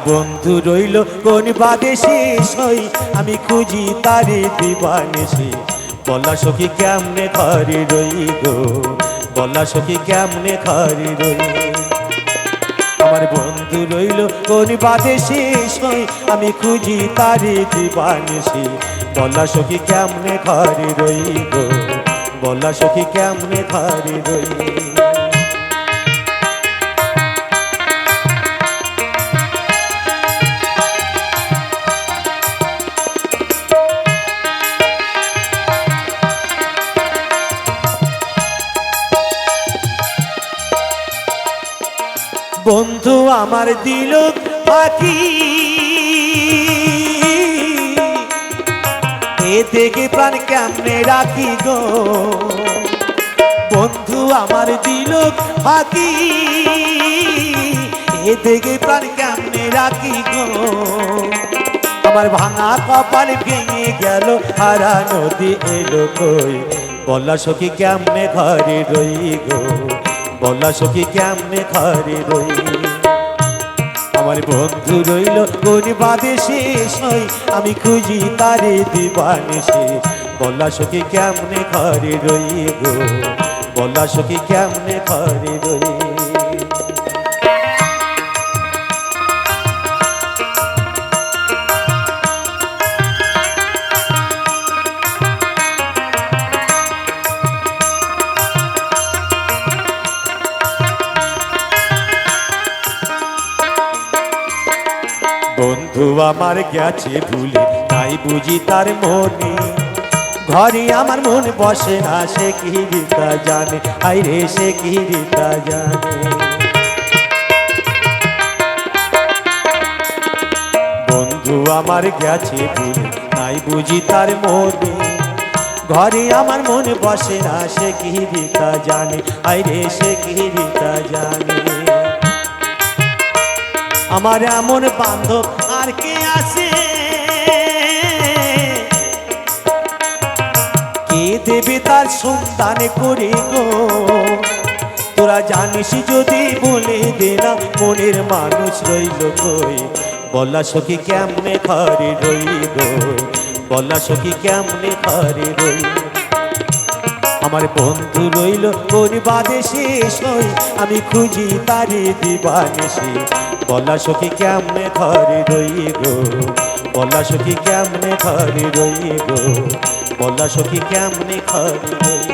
বন্ধু রইল কোন বাদে শেষ হই আমি খুঁজি তারে দিবানিশি বলা সখী কেমনে ঘরে রই গো বলা সখী কেমনে ঘরে রই আমার বন্ধু রইল কোন বাদে শেষ হই আমি খুঁজি তারে দিবানিশি বলা সখী কেমনে ঘরে রই গো বলা সখী কেমনে ঘরে রই বন্ধু আমার দিল ফাঁকি এ দেখে প্রাণ কেমনে রাখি গো বন্ধু আমার দিল ফাঁকি এ দেখে প্রাণ কেমনে রাখি গো আমার ভাঙা কপাল ভেঙে গেল হারা নদী এলো কই বলা সখী কেমনে ঘরে রই গো বলা সখী কেমনে ঘরে রই আমার বন্ধু রইল কোন বাদে শেষ হই আমি খুঁজি তারে দিবানিশি বলা সখী কেমনে ঘরে রই গো বলা সখী কেমনে ঘরে রই বন্ধু আমার গেছে ভুলে তাই বুঝি তার মনে ঘরে আমার মন বসে না সে কি তা জানে আইরে সে কি তা জানে বন্ধু আমার গেছে ভুলে তাই বুঝি তার মনে ঘরে আমার মন বসে না সে কি তা জানে আইরে সে কি তা জানে আমার এমন বান্ধব আর কে আছে কে দেবে তার সন্তান করে গো তোরা জানিস যদি বলে দে না মনের মানুষ রইল কই বলা সখী কেমনে ঘরে রই গো বলা সখী কেমনে ঘরে রই আমার বন্ধু রইল কোন বাদে শেষ হই আমি খুঁজি তারে দিবানিশি বলা সখী কেমনে ঘরে রই গো বলা সখী কেমনে ঘরে রই গো বলা সখী কেমনে ঘরে রই